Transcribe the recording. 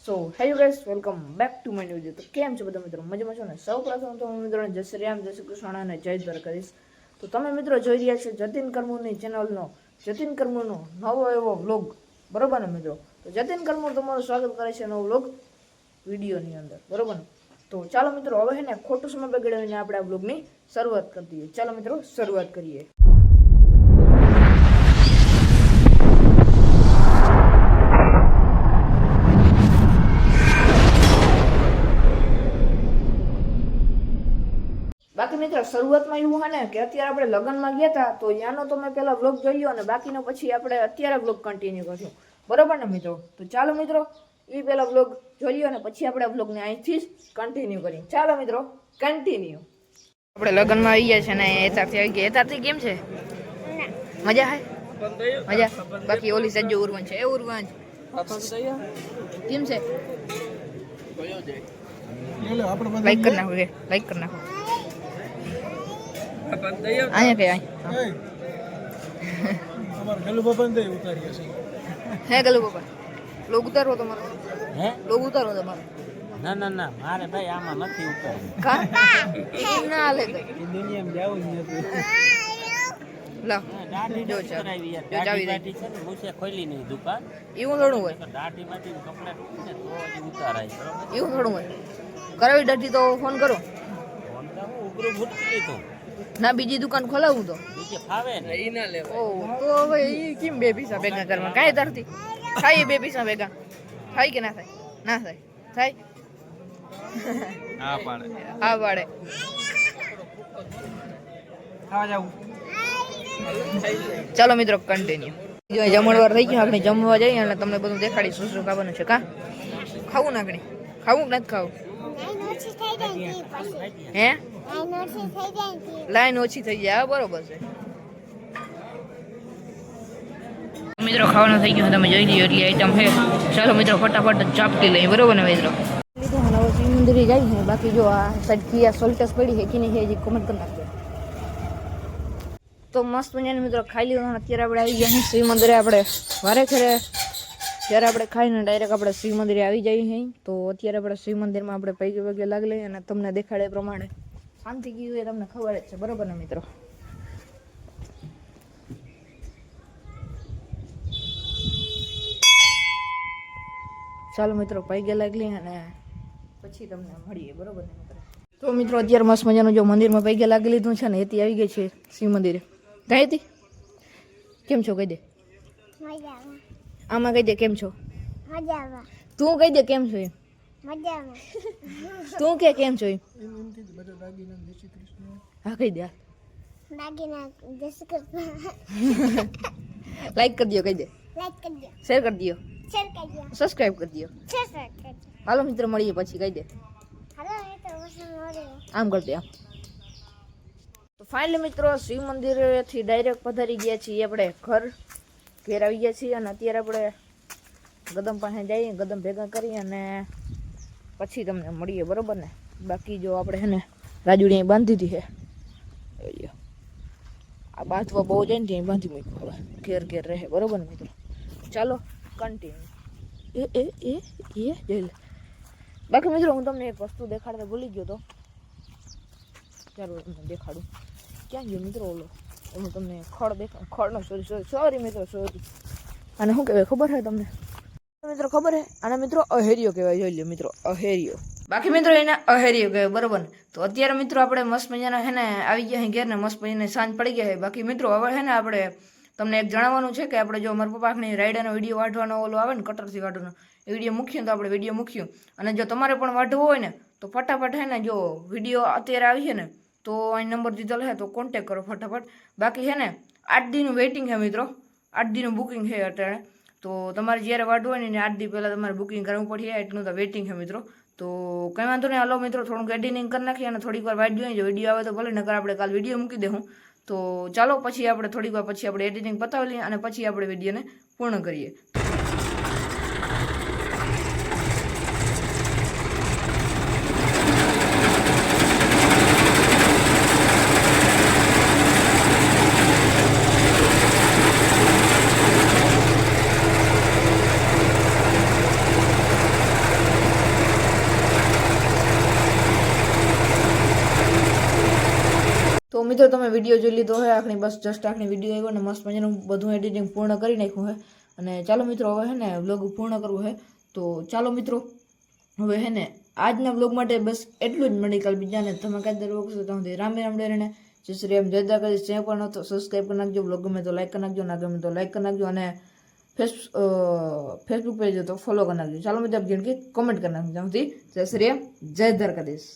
So hello guys, welcome back to my new video. તો કેમ છો બધા મિત્રો? મજામાં છો ને? સૌ પ્રથમ તો હું મિત્રોને જય શ્રી રામ, જય શ્રી કૃષ્ણ અને જય દ્વારકાધીશ. તો તમે મિત્રો જોઈ રહ્યા છો જતીન કરમુરની ચેનલનો જતીન કરમુરનો નવો એવો વ્લોગ, બરોબર ને મિત્રો? તો જતીન કરમુર તમારું સ્વાગત કરે છે નવો વ્લોગ વિડીયોની અંદર, બરોબર ને? તો ચાલો મિત્રો, હવે હે ને ખોટું સમય બગાડીને આપણે આ વ્લોગની શરૂઆત કરી દઈએ. ચાલો મિત્રો, શરૂઆત કરીએ. બાકી મિત્રો, શરૂઆતમાં એવું હે ને કે અત્યારે આપણે લગ્નમાં ગયા હતા, તો ત્યાંનો તો મેં પહેલા વ્લોગ જોઈ લ્યો અને બાકીનો પછી આપણે અત્યારે વ્લોગ કન્ટિન્યુ કરશું, બરોબર ને મિત્રો? તો ચાલો મિત્રો, એ પહેલા વ્લોગ જોઈ લ્યો અને પછી આપણે વ્લોગને અહીંથી જ કન્ટિન્યુ કરીએ. ચાલો મિત્રો, કન્ટિન્યુ. આપણે લગ્નમાં આવી ગયા છે ને એતારથી આવી ગયા. એતારથી કેમ છે? મજા હે? મજા. બાકી ઓલી સજ્જો ઉર્વન છે. એ ઉર્વન કેમ છે? લાઈક કરી નાખો, લાઈક કરી નાખો. અહીંયા કે હે ગલુ બાપા લોગ ઉતારો તમારો? હે લોગ ઉતારો તમારો? ના ના ના, મારે ભાઈ આમાં નથી ઉતારવું. કા ના લે તો દુનિયામાં જાવું જ નથી. લા દાઢી જો કરાવી યાર. ચાવી દાઢી છે ને મૂછે ખોલી નહીં દુકાન. એવું થોડું હોય. દાઢી માંથી કપડાં ને તો જ ઉતારાય, બરોબર? એવું થોડું હોય. કરાવી દાઢી તો ફોન કરો. ફોન તો હું ઉગરું ભૂટકી લીધું. ના બીજી દુકાન ખોલાવું તો બીજે ફાવે ને ઈ ના લે. ઓ તો હવે ઈ કેમ બે પૈસા ભેગા કરવા? કાંઈ તારથી થાય બે પૈસા ભેગા થાય કે ના થાય? ના થાય. થાય? હા પાડે. હા પાડે. ખાવા જાવું. ચાલો મિત્રો, કન્ટિન્યુ. જો જમણવાર થઈ ગયો, આપણે જમવા જઈએ અને તમને બધું દેખાડીશું શું ખાવાનું છે. કા ખાવું ને આપણે? ખાવું કે નથી ખાવું? હે લાઈન ઓછી થઈ જાય, બરોબર છે મિત્રો. ખાવાનું થઈ ગયું, તમે જોઈ લો એટલી આઈટમ છે. ચાલો મિત્રો, ફટાફટ ચાપટી લઈએ, બરોબર ને મિત્રો? લીધું હવે શિવ મંદિરે જાય છે. બાકી જો આ સાઈડ કિયા સોલ્ટસ પડી છે કે નહીં, હજી કોમેન્ટ કરી નાખજો. તો મસ્ત મજાને મિત્રો ખાઈ લીધું. અત્યારે આપણે આવી ગયા શિવ મંદિરે. આપણે વારે ઘરે જ્યારે આપણે ખાઈને ડાયરેક્ટ આપણે શિવ મંદિરે આવી જઈએ છીએ. તો અત્યારે આપણે શિવ મંદિરમાં આપણે પૈકી પગે લાગી લઈએ અને તમને દેખાડે પ્રમાણે શાંતિ કીધું એ તમને ખબર જ છે, બરોબર ને મિત્રો? ચાલો મિત્રો, પૈગે લાગી લઈએ અને પછી તમને મળીએ, બરોબર ને મિત્રો? તો મિત્રો, અત્યારે મસ્ત મજાનું જો મંદિરમાં પૈગે લાગી લીધું છે ને એથી આવી ગઈ છે શિવ મંદિરે. ગઈ હતી? કેમ છો કહી દે. આમાં કહી દે કેમ છો. તું કહી દે કેમ છો એમ. તું કે કેમ છો એમ. હા કહી દે. લાઈક કરી દો, કહી દે. શેર કરી દો, સબસ્ક્રાઇબ કરી દો. હાલો મિત્રો, મળીએ પછી. કહી દે આમ કરી દે આમ. તો ફાઇનલી મિત્રો, શિવ મંદિરેથી ડાયરેક્ટ પધારી ગયા છીએ આપણે ઘેર આવી ગયા છીએ. અને અત્યારે આપણે ગદમ પાસે જઈએ, ગદમ ભેગા કરીએ અને પછી તમને મળીએ, બરોબર ને? બાકી જો આપણે છે ને રાજુડી અહીં બાંધી દીધી છે. આ બાંધવા બહુ જાય ને ત્યાં બાંધી મૂક્યું. હવે ઘેર ઘેર રહે, બરોબર ને મિત્રો? ચાલો કન્ટિન્યુ. એ જોઈ લે. બાકી મિત્રો, હું તમને એક વસ્તુ દેખાડતા ભૂલી ગયો તો. ચાલો તમને દેખાડું. ક્યાં ગયો મિત્રો ઓલો? હું તમને ખડનો સોરી મિત્રો, સોરી. અને શું કહેવાય ખબર છે તમને મિત્રો? ખબર છે આને મિત્રો અહેરિયો કહેવાય. જોઈ લો મિત્રો, અહેરિયો. બાકી મિત્રો એને અહેરિયો કહેવાય, બરોબર ને? તો અત્યારે મિત્રો આપણે મસ્ત મજાના હે ને આવી ગયા ઘેર ને મસ્ત મજાને સાંજ પડી ગયા છે. બાકી મિત્રો હવે છે ને આપણે તમને એક જણાવવાનું છે કે આપણે જો મારા પપ્પાની રાઈડાનો વિડીયો વાઢવાનો ઓલો આવે ને કટરથી વાઢવાનો એ વિડીયો મૂક્યો તો આપણે વિડીયો મૂક્યું. અને જો તમારે પણ વાઢવો હોય ને તો ફટાફટ હે ને જો વિડીયો અત્યારે આવી છે ને તો અહીં નંબર દીધેલો છે, તો કોન્ટેક કરો ફટાફટ. બાકી છે ને 8 દીનું વેઇટિંગ છે મિત્રો, 8 દીનું બુકિંગ છે અત્યારે. તો તમારે જ્યારે વાઢવું હોય ને 8 દી પહેલાં તમારે બુકિંગ કરવું પડશે, એટલું તો વેઇટિંગ છે મિત્રો. તો કંઈ વાંધો નહીં, હાલો મિત્રો થોડુંક એડિટિંગ કરી નાખીએ અને થોડીક વાર વાંચી જોઈએ. જો વિડીયો આવે તો ભલે, નકર આપણે કાલ વિડીયો મૂકી દઉં. તો ચાલો પછી આપણે થોડીક વાર પછી આપણે એડિટિંગ પતાવી લઈએ અને પછી આપણે વિડીયોને પૂર્ણ કરીએ. મિત્રો તમે વિડીયો જોઈ લીધો હોય આખણી બસ જસ્ટ આખણી વિડીયો આવ્યો ને મસ્ત મજાનું બધું એડિટિંગ પૂર્ણ કરી નાખ્યું છે અને ચાલો મિત્રો હવે હે ને વ્લોગ પૂર્ણ કરવું છે તો ચાલો મિત્રો હવે હે ને આજના વ્લોગ માટે બસ એટલું જ મળી કાલ બીજાને ધમાકેદાર વ્લોગ છે ત્યાં સુધી રામ રામ ડેરીને જય શ્રી રામ જય દ્વારકાધીશ ચેનલ પર ન તો સબસ્ક્રાઈબ કરી નાખજો વ્લોગ ગમે તો લાઈક કરી નાખજો ના ગમે તો લાઈક કરી નાખજો અને ફેસબુક પેજ તો ફોલો કરી નાખજો ચાલો મિત્રો જણકી કોમેન્ટ કરી નાખજો ત્યાં સુધી જય શ્રી રામ જય દ્વારકાધીશ